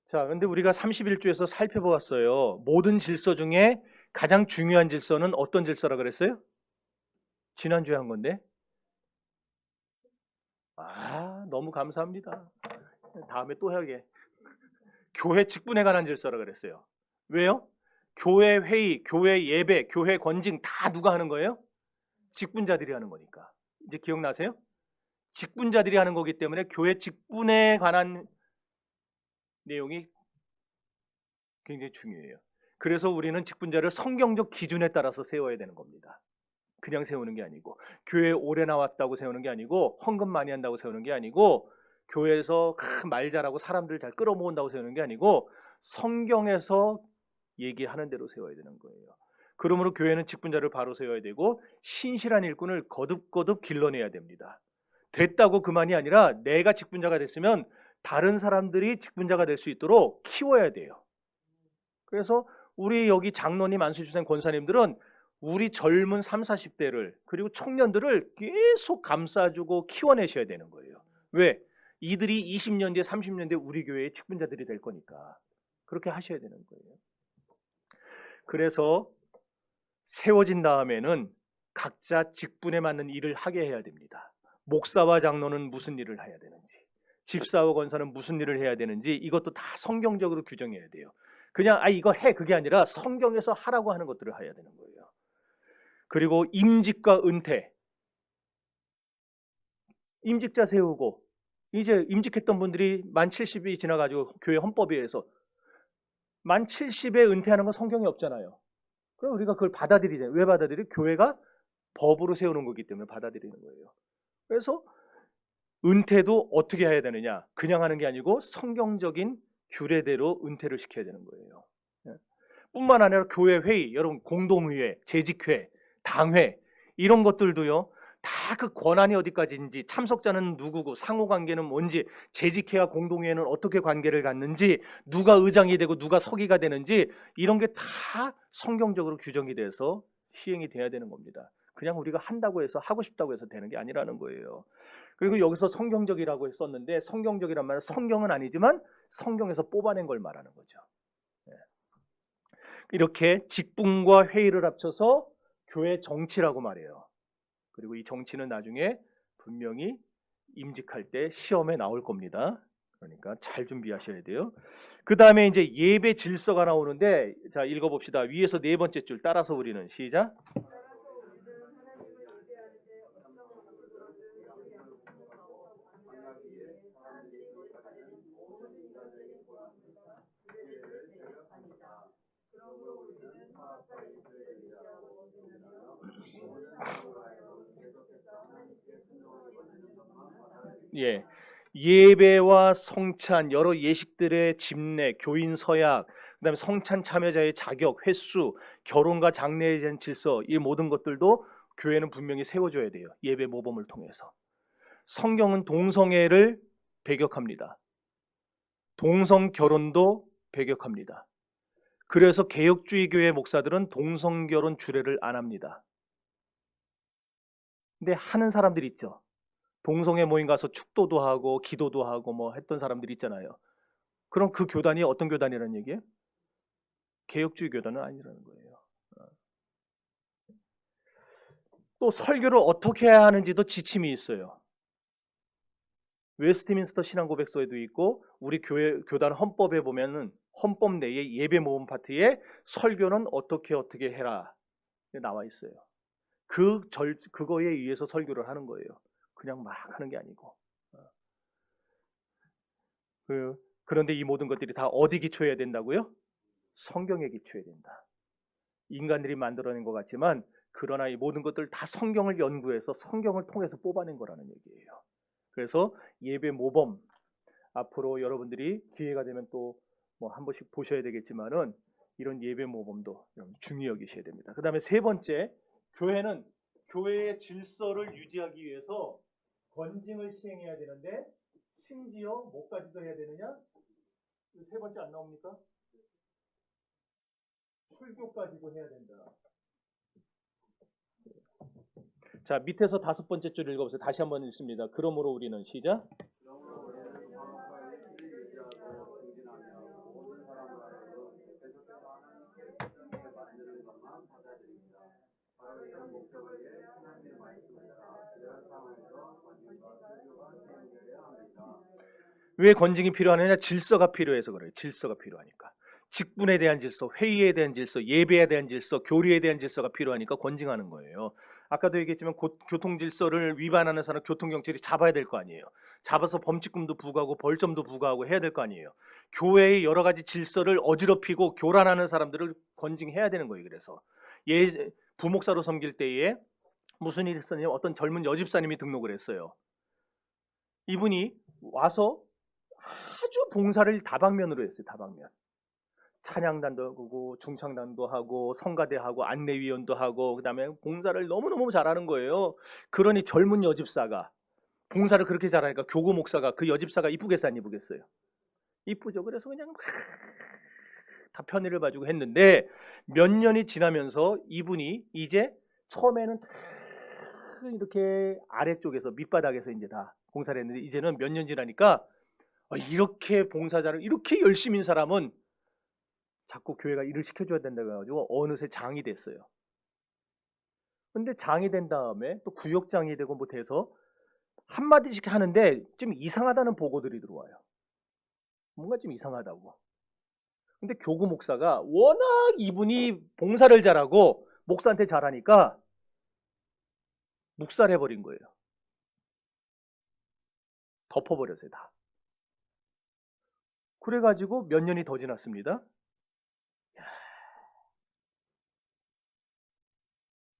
[SPEAKER 1] 자, 근데 우리가 31주에서 살펴보았어요. 모든 질서 중에 가장 중요한 질서는 어떤 질서라 그랬어요? 지난주에 한 건데. 너무 감사합니다. 다음에 또 해야게. 교회 직분에 관한 질서라 그랬어요. 왜요? 교회 회의, 교회 예배, 교회 권징 다 누가 하는 거예요? 직분자들이 하는 거니까. 이제 기억나세요? 직분자들이 하는 거기 때문에 교회 직분에 관한 내용이 굉장히 중요해요. 그래서 우리는 직분자를 성경적 기준에 따라서 세워야 되는 겁니다. 그냥 세우는 게 아니고, 교회에 오래 나왔다고 세우는 게 아니고, 헌금 많이 한다고 세우는 게 아니고, 교회에서 말 잘하고 사람들 잘 끌어모은다고 세우는 게 아니고, 성경에서 얘기하는 대로 세워야 되는 거예요. 그러므로 교회는 직분자를 바로 세워야 되고, 신실한 일꾼을 거듭거듭 길러내야 됩니다. 됐다고 그만이 아니라 내가 직분자가 됐으면 다른 사람들이 직분자가 될 수 있도록 키워야 돼요. 그래서 우리 여기 장로님, 안수집사님, 권사님들은 우리 젊은 30, 40대를 그리고 청년들을 계속 감싸주고 키워내셔야 되는 거예요. 왜? 이들이 20년 뒤에 30년 뒤에 우리 교회의 직분자들이 될 거니까 그렇게 하셔야 되는 거예요. 그래서 세워진 다음에는 각자 직분에 맞는 일을 하게 해야 됩니다. 목사와 장로는 무슨 일을 해야 되는지, 집사와 권사는 무슨 일을 해야 되는지, 이것도 다 성경적으로 규정해야 돼요. 그냥 이거 해, 그게 아니라 성경에서 하라고 하는 것들을 해야 되는 거예요. 그리고 임직과 은퇴, 임직자 세우고, 이제 임직했던 분들이 만 70이 지나가지고 교회 헌법에 의해서 만 70에 은퇴하는 건 성경에 없잖아요. 그럼 우리가 그걸 받아들이잖아요. 왜 받아들여요? 교회가 법으로 세우는 거기 때문에 받아들이는 거예요. 그래서 은퇴도 어떻게 해야 되느냐? 그냥 하는 게 아니고 성경적인 규례대로 은퇴를 시켜야 되는 거예요. 뿐만 아니라 교회 회의, 여러분 공동의회, 재직회, 당회 이런 것들도요. 다 그 권한이 어디까지인지, 참석자는 누구고, 상호관계는 뭔지, 재직회와 공동회의는 어떻게 관계를 갖는지, 누가 의장이 되고 누가 서기가 되는지 이런 게 다 성경적으로 규정이 돼서 시행이 돼야 되는 겁니다. 그냥 우리가 한다고 해서, 하고 싶다고 해서 되는 게 아니라는 거예요. 그리고 여기서 성경적이라고 썼는데, 성경적이란 말은 성경은 아니지만 성경에서 뽑아낸 걸 말하는 거죠. 이렇게 직분과 회의를 합쳐서 교회 정치라고 말해요. 그리고 이 정치는 나중에 분명히 임직할 때 시험에 나올 겁니다. 그러니까 잘 준비하셔야 돼요. 그 다음에 이제 예배 질서가 나오는데, 자 읽어봅시다. 위에서 네 번째 줄 따라서 우리는 시작. 예, 예배와 성찬, 여러 예식들의 집례, 교인 서약, 그다음에 성찬 참여자의 자격, 횟수, 결혼과 장래에 대한 질서, 이 모든 것들도 교회는 분명히 세워줘야 돼요. 예배 모범을 통해서. 성경은 동성애를 배격합니다. 동성 결혼도 배격합니다. 그래서 개혁주의 교회 목사들은 동성 결혼 주례를 안 합니다. 근데 하는 사람들이 있죠. 동성애 모임 가서 축도도 하고 기도도 하고 뭐 했던 사람들이 있잖아요. 그럼 그 교단이 어떤 교단이라는 얘기예요? 개혁주의 교단은 아니라는 거예요. 또 설교를 어떻게 해야 하는지도 지침이 있어요. 웨스트민스터 신앙고백서에도 있고 우리 교회 교단 헌법에 보면은 헌법 내에 예배 모임 파트에 설교는 어떻게 해라 나와 있어요. 그거에 의해서 설교를 하는 거예요. 그냥 막 하는 게 아니고. 그런데 이 모든 것들이 다 어디 기초해야 된다고요? 성경에 기초해야 된다. 인간들이 만들어낸 것 같지만 그러나 이 모든 것들 다 성경을 연구해서 성경을 통해서 뽑아낸 거라는 얘기예요. 그래서 예배 모범 앞으로 여러분들이 기회가 되면 또 뭐 한 번씩 보셔야 되겠지만은 이런 예배 모범도 중요히 여기셔야 됩니다. 그다음에 세 번째, 교회는 교회의 질서를 유지하기 위해서 권징을 시행해야 되는데 심지어 뭐까지도 해야 되느냐? 세 번째 안 나옵니까? 출교까지도 해야 된다. 자, 밑에서 다섯 번째 줄 읽어보세요. 다시 한번 읽습니다. 그러므로 우리는 시작. 왜 권징이 필요하느냐? 질서가 필요해서 그래요. 질서가 필요하니까. 직분에 대한 질서, 회의에 대한 질서, 예배에 대한 질서, 교리에 대한 질서가 필요하니까 권징하는 거예요. 아까도 얘기했지만 교통 질서를 위반하는 사람 교통경찰이 잡아야 될 거 아니에요. 잡아서 범칙금도 부과하고 벌점도 부과하고 해야 될 거 아니에요. 교회의 여러 가지 질서를 어지럽히고 교란하는 사람들을 권징해야 되는 거예요. 그래서 부목사로 섬길 때에 무슨 일이 있었냐면 어떤 젊은 여집사님이 등록을 했어요. 이분이 와서 아주 봉사를 다방면으로 했어요. 다방면. 찬양단도 하고 중창단도 하고 성가대하고 안내위원도 하고 그다음에 봉사를 너무너무 잘하는 거예요. 그러니 젊은 여집사가 봉사를 그렇게 잘하니까 교구 목사가 그 여집사가 이쁘겠어 안 이쁘겠어요? 이쁘죠. 그래서 그냥 막 다 편의를 봐주고 했는데 몇 년이 지나면서 이분이 이제 처음에는 이렇게 아래쪽에서 밑바닥에서 이제 다 봉사를 했는데 이제는 몇 년 지나니까 이렇게 봉사자를 이렇게 열심인 사람은 자꾸 교회가 일을 시켜줘야 된다고 해가지고 어느새 장이 됐어요. 근데 장이 된 다음에 또 구역장이 되고 뭐 돼서 한마디씩 하는데 좀 이상하다는 보고들이 들어와요. 뭔가 좀 이상하다고. 근데 교구 목사가 워낙 이분이 봉사를 잘하고 목사한테 잘하니까 묵살해버린 거예요. 덮어버렸어요 다. 그래가지고 몇 년이 더 지났습니다.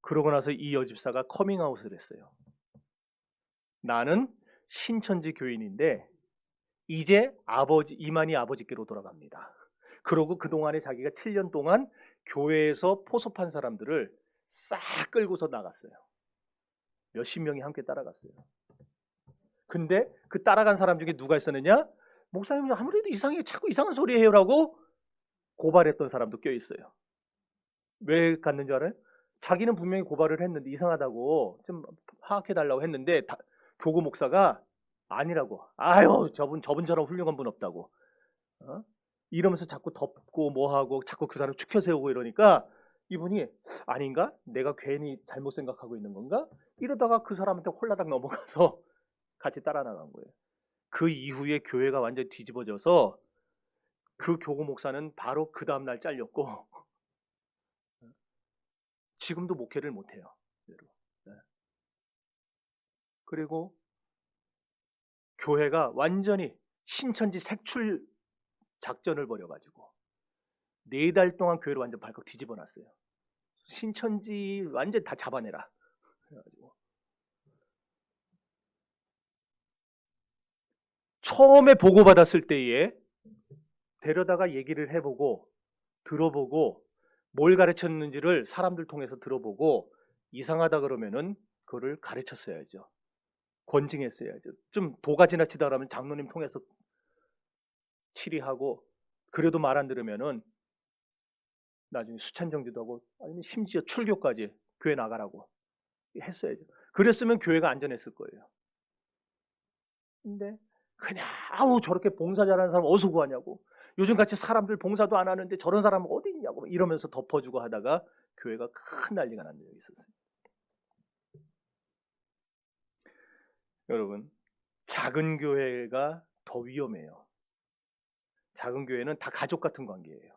[SPEAKER 1] 그러고 나서 이 여집사가 커밍아웃을 했어요. 나는 신천지 교인인데 이제 이만희 아버지께로 돌아갑니다. 그러고 그동안에 자기가 7년 동안 교회에서 포섭한 사람들을 싹 끌고서 나갔어요. 몇십 명이 함께 따라갔어요. 근데 그 따라간 사람 중에 누가 있었느냐? 목사님 아무래도 이상해, 자꾸 이상한 소리 해요라고 고발했던 사람도 껴있어요. 왜 갔는 줄 알아요? 자기는 분명히 고발을 했는데 이상하다고 좀 파악해달라고 했는데 교구 목사가 아니라고. 아유 저분처럼 훌륭한 분 없다고. 이러면서 자꾸 덮고 뭐하고 자꾸 그 사람 추켜 세우고 이러니까 이분이 아닌가? 내가 괜히 잘못 생각하고 있는 건가? 이러다가 그 사람한테 홀라닥 넘어가서 같이 따라 나간 거예요. 그 이후에 교회가 완전히 뒤집어져서 그 교구 목사는 바로 그 다음날 잘렸고 지금도 목회를 못해요. 그리고 교회가 완전히 신천지 색출 작전을 벌여가지고 4달 동안 교회를 완전 발칵 뒤집어 놨어요. 신천지 완전 다 잡아내라. 그래가지고 처음에 보고받았을 때에 데려다가 얘기를 해보고 들어보고 뭘 가르쳤는지를 사람들 통해서 들어보고 이상하다 그러면은 그거를 가르쳤어야죠. 권징했어야죠. 좀 도가 지나치다 그러면 장로님 통해서 치리하고, 그래도 말 안 들으면은 나중에 수찬정지도 하고, 아니면 심지어 출교까지 교회 나가라고 했어야죠. 그랬으면 교회가 안전했을 거예요. 근데 그냥 아우 저렇게 봉사 잘하는 사람 어디서 구하냐고, 요즘같이 사람들 봉사도 안 하는데 저런 사람 어디 있냐고 이러면서 덮어주고 하다가 교회가 큰 난리가 난 적이 있었어요. 여러분, 작은 교회가 더 위험해요. 작은 교회는 다 가족 같은 관계예요.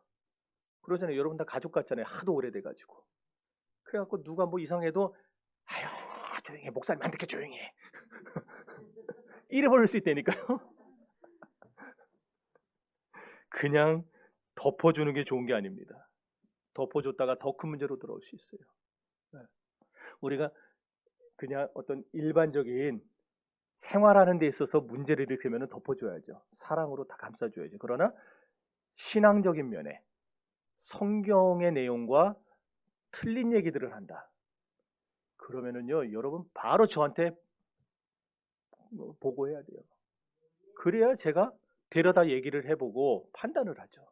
[SPEAKER 1] 그러잖아요. 여러분 다 가족 같잖아요. 하도 오래돼가지고. 그래갖고 누가 뭐 이상해도 아유 조용히 해, 목사님 안 듣게 조용히 해. 이래 버릴 수 있다니까요. 그냥 덮어주는 게 좋은 게 아닙니다. 덮어줬다가 더 큰 문제로 돌아올 수 있어요. 우리가 그냥 어떤 일반적인 생활하는 데 있어서 문제를 일으키면 덮어줘야죠. 사랑으로 다 감싸줘야죠. 그러나 신앙적인 면에 성경의 내용과 틀린 얘기들을 한다. 그러면은요, 여러분 바로 저한테 보고해야 돼요. 그래야 제가 데려다 얘기를 해보고 판단을 하죠.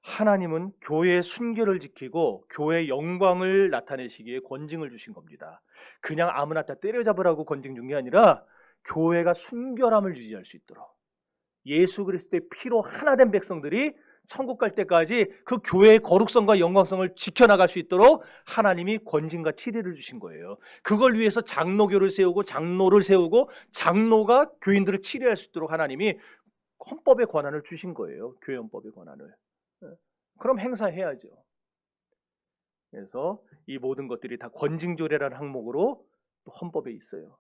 [SPEAKER 1] 하나님은 교회의 순결을 지키고 교회의 영광을 나타내시기에 권징을 주신 겁니다. 그냥 아무나 다 때려잡으라고 권징 준 게 아니라 교회가 순결함을 유지할 수 있도록, 예수 그리스도의 피로 하나 된 백성들이 천국 갈 때까지 그 교회의 거룩성과 영광성을 지켜나갈 수 있도록 하나님이 권징과 치리를 주신 거예요. 그걸 위해서 장로교를 세우고 장로를 세우고 장로가 교인들을 치리할 수 있도록 하나님이 헌법의 권한을 주신 거예요. 교회 헌법의 권한을. 그럼 행사해야죠. 그래서 이 모든 것들이 다 권징조례라는 항목으로 또 헌법에 있어요.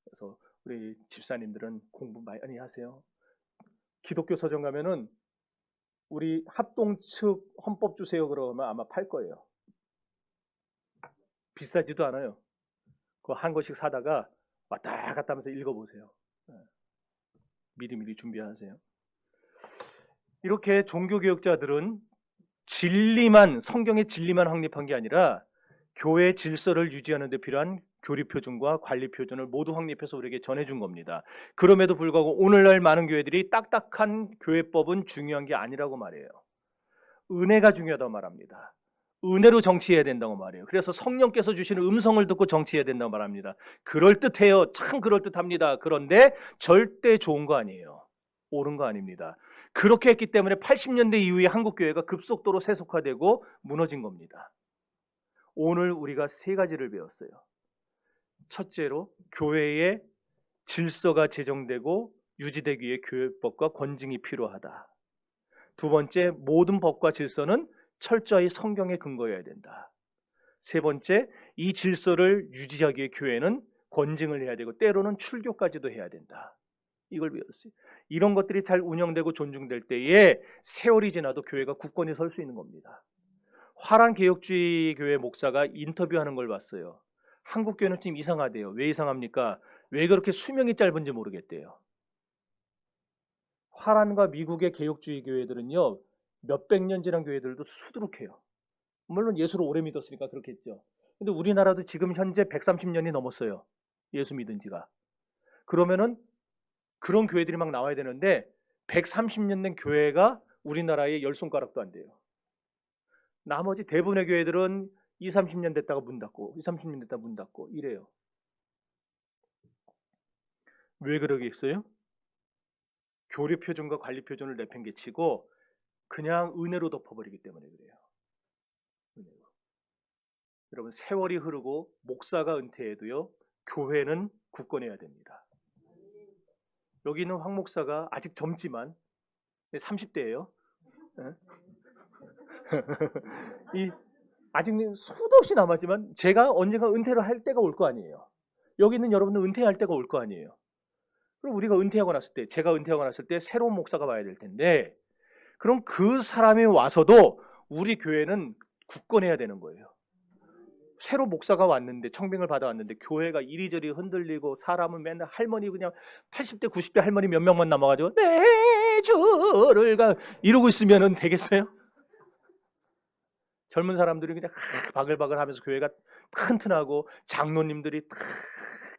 [SPEAKER 1] 그래서 우리 집사님들은 공부 많이 하세요. 기독교 서점 가면은 우리 합동 측 헌법 주세요 그러면 아마 팔 거예요. 비싸지도 않아요. 그거 한 권씩 사다가 왔다 갔다 하면서 읽어보세요. 미리미리 준비하세요. 이렇게 종교개혁자들은 진리만, 성경의 진리만 확립한 게 아니라 교회 질서를 유지하는 데 필요한 교리표준과 관리표준을 모두 확립해서 우리에게 전해준 겁니다. 그럼에도 불구하고 오늘날 많은 교회들이 딱딱한 교회법은 중요한 게 아니라고 말해요. 은혜가 중요하다고 말합니다. 은혜로 정치해야 된다고 말해요. 그래서 성령께서 주시는 음성을 듣고 정치해야 된다고 말합니다. 그럴듯해요. 참 그럴듯합니다. 그런데 절대 좋은 거 아니에요. 옳은 거 아닙니다. 그렇게 했기 때문에 80년대 이후에 한국교회가 급속도로 세속화되고 무너진 겁니다. 오늘 우리가 세 가지를 배웠어요. 첫째로, 교회의 질서가 제정되고 유지되기 위해 교회법과 권징이 필요하다. 두 번째, 모든 법과 질서는 철저히 성경에 근거해야 된다. 세 번째, 이 질서를 유지하기 위해 교회는 권징을 해야 되고 때로는 출교까지도 해야 된다. 이걸 배웠어요. 이런 것들이 잘 운영되고 존중될 때에 세월이 지나도 교회가 굳건히 설 수 있는 겁니다. 화란 개혁주의 교회 목사가 인터뷰하는 걸 봤어요. 한국 교회는 좀 이상하대요. 왜 이상합니까? 왜 그렇게 수명이 짧은지 모르겠대요. 화란과 미국의 개혁주의 교회들은요, 몇백 년 지난 교회들도 수두룩해요. 물론 예수를 오래 믿었으니까 그렇겠죠. 근데 우리나라도 지금 현재 130년이 넘었어요. 예수 믿은 지가. 그러면은 그런 교회들이 막 나와야 되는데 130년 된 교회가 우리나라에 10손가락도 안 돼요. 나머지 대부분의 교회들은 20, 30년 됐다가 문 닫고 20, 30년 됐다가 문 닫고 이래요. 왜 그러겠어요? 교리표준과 관리표준을 내팽개치고 그냥 은혜로 덮어버리기 때문에 그래요. 은혜로. 여러분, 세월이 흐르고 목사가 은퇴해도요, 교회는 굳건해야 됩니다. 여기 있는 황 목사가 아직 젊지만 30대예요. 아직 수도 없이 남았지만 제가 언젠가 은퇴를 할 때가 올 거 아니에요. 여기 있는 여러분은 은퇴할 때가 올 거 아니에요. 그럼 우리가 은퇴하고 났을 때, 제가 은퇴하고 났을 때 새로운 목사가 와야 될 텐데, 그럼 그 사람이 와서도 우리 교회는 굳건해야 되는 거예요. 새로 목사가 왔는데, 청빙을 받아왔는데 교회가 이리저리 흔들리고 사람은 맨날 할머니, 그냥 80대 90대 할머니 몇 명만 남아가지고 내 주를 가 이러고 있으면 되겠어요? 젊은 사람들이 그냥 바글바글 하면서 교회가 튼튼하고 장로님들이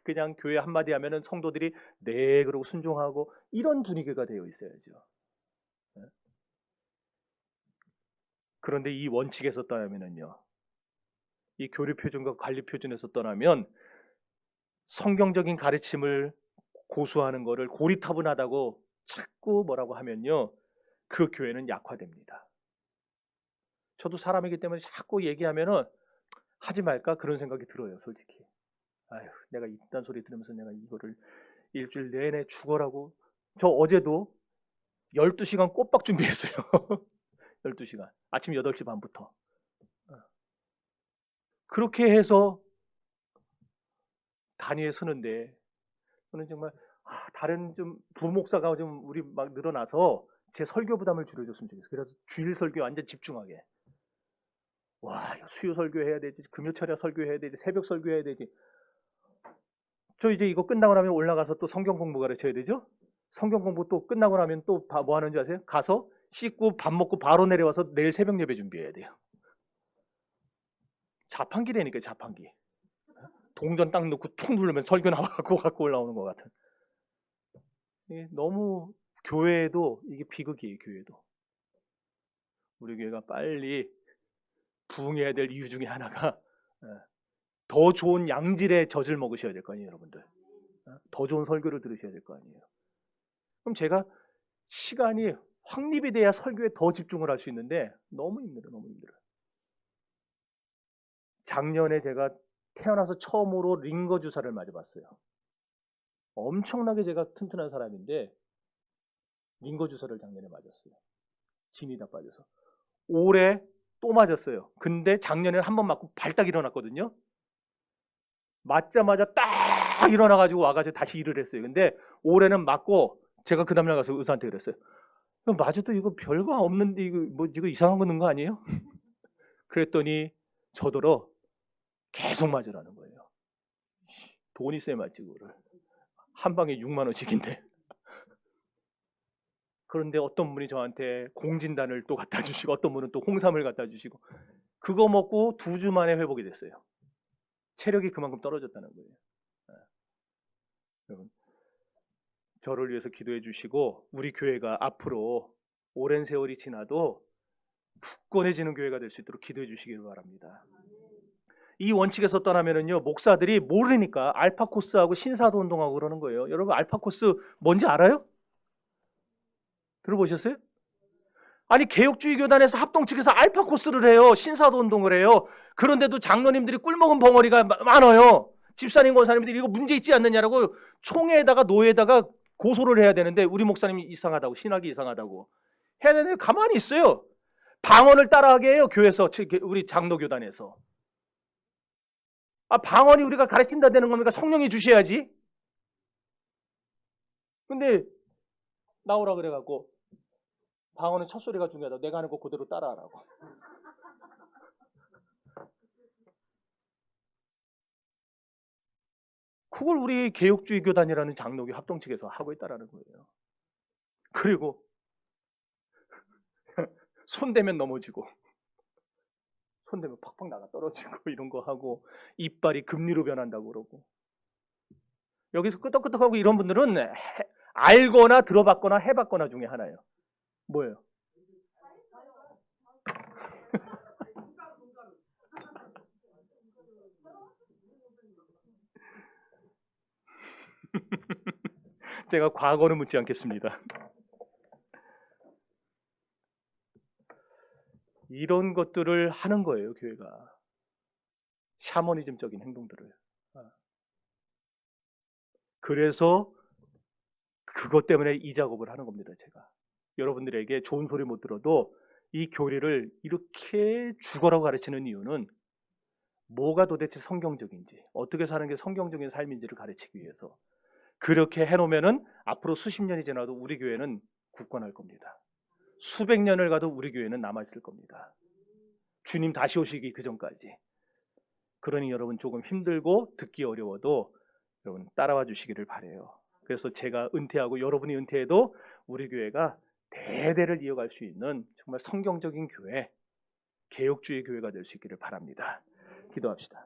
[SPEAKER 1] 그냥 교회 한마디 하면은 성도들이 네 그러고 순종하고 이런 분위기가 되어 있어야죠. 그런데 이 원칙에서 떠나면은요, 이 교리 표준과 관리 표준에서 떠나면 성경적인 가르침을 고수하는 거를 고리타분하다고 자꾸 뭐라고 하면요, 그 교회는 약화됩니다. 저도 사람이기 때문에 자꾸 얘기하면은 하지 말까 그런 생각이 들어요, 솔직히. 아휴, 내가 이딴 소리 들으면서 내가 이거를 일주일 내내 죽어라고. 저 어제도 12시간 꼬박 준비했어요. 12시간. 아침 8시 반부터. 그렇게 해서 단위에 서는데 저는 정말 다른 좀 부목사가 좀 우리 막 늘어나서 제 설교 부담을 줄여줬으면 좋겠어요. 그래서 주일 설교에 완전 집중하게. 와, 수요 설교해야 되지, 금요철야 설교해야 되지, 새벽 설교해야 되지. 저 이제 이거 끝나고 나면 올라가서 또 성경 공부 가르쳐야 되죠? 성경 공부 또 끝나고 나면 또 뭐 하는지 아세요? 가서 씻고 밥 먹고 바로 내려와서 내일 새벽 예배 준비해야 돼요. 자판기라니까, 자판기. 동전 딱 넣고 툭 누르면 설교 나와갖고 갖고 올라오는 것 같은. 너무 교회도 이게 비극이에요. 교회도. 우리 교회가 빨리 부흥해야 될 이유 중에 하나가 더 좋은 양질의 젖을 먹으셔야 될 거 아니에요, 여러분들. 더 좋은 설교를 들으셔야 될 거 아니에요. 그럼 제가 시간이 확립이 돼야 설교에 더 집중을 할 수 있는데 너무 힘들어요. 너무 힘들어요. 작년에 제가 태어나서 처음으로 링거 주사를 맞아봤어요. 엄청나게 제가 튼튼한 사람인데 링거 주사를 작년에 맞았어요. 진이 다 빠져서. 올해 또 맞았어요. 근데 작년에는 한 번 맞고 발딱 일어났거든요. 맞자마자 딱 일어나가지고 와가지고 다시 일을 했어요. 근데 올해는 맞고 제가 그 다음날 가서 의사한테 그랬어요. 맞아도 이거 별거 없는데 이거 이상한 거 넣은 거 아니에요? 그랬더니 저더러 계속 맞으라는 거예요. 돈이 쎄 맞지 그거를. 한 방에 6만 원씩인데. 그런데 어떤 분이 저한테 공진단을 또 갖다 주시고 어떤 분은 또 홍삼을 갖다 주시고 그거 먹고 2주 만에 회복이 됐어요. 체력이 그만큼 떨어졌다는 거예요. 여러분, 저를 위해서 기도해 주시고 우리 교회가 앞으로 오랜 세월이 지나도 굳건해지는 교회가 될 수 있도록 기도해 주시길 바랍니다. 이 원칙에서 떠나면은요, 목사들이 모르니까 알파 코스하고 신사도 운동하고 그러는 거예요. 여러분, 알파 코스 뭔지 알아요? 들어보셨어요? 아니, 개혁주의 교단에서 합동 측에서 알파 코스를 해요. 신사도 운동을 해요. 그런데도 장로님들이 꿀먹은 벙어리가 많아요. 집사님, 권사님들이 이거 문제 있지 않느냐라고 총회에다가 노회에다가 고소를 해야 되는데 우리 목사님이 이상하다고, 신학이 이상하다고 해야 되는데 가만히 있어요. 방언을 따라하게 해요. 교회에서, 우리 장로교단에서. 방언이 우리가 가르친다 되는 겁니까? 성령이 주셔야지. 근데 나오라 그래갖고 방언은 첫 소리가 중요하다. 내가 하는 거 그대로 따라하라고. 그걸 우리 개혁주의 교단이라는 장로교 합동 측에서 하고 있다라는 거예요. 그리고 손대면 넘어지고 손대면 팍팍 나가 떨어지고 이런 거 하고 이빨이 금리로 변한다고 그러고 여기서 끄덕끄덕하고 이런 분들은 알거나 들어봤거나 해봤거나 중에 하나예요. 뭐예요? 제가 과거는 묻지 않겠습니다. 이런 것들을 하는 거예요, 교회가. 샤머니즘적인 행동들을. 그래서 그것 때문에 이 작업을 하는 겁니다, 제가. 여러분들에게 좋은 소리 못 들어도 이 교리를 이렇게 죽어라고 가르치는 이유는 뭐가 도대체 성경적인지, 어떻게 사는 게 성경적인 삶인지를 가르치기 위해서. 그렇게 해놓으면은 앞으로 수십 년이 지나도 우리 교회는 굳건할 겁니다. 수백 년을 가도 우리 교회는 남아있을 겁니다. 주님 다시 오시기 그 전까지. 그러니 여러분 조금 힘들고 듣기 어려워도 여러분 따라와 주시기를 바라요. 그래서 제가 은퇴하고 여러분이 은퇴해도 우리 교회가 대대를 이어갈 수 있는 정말 성경적인 교회, 개혁주의 교회가 될 수 있기를 바랍니다. 기도합시다.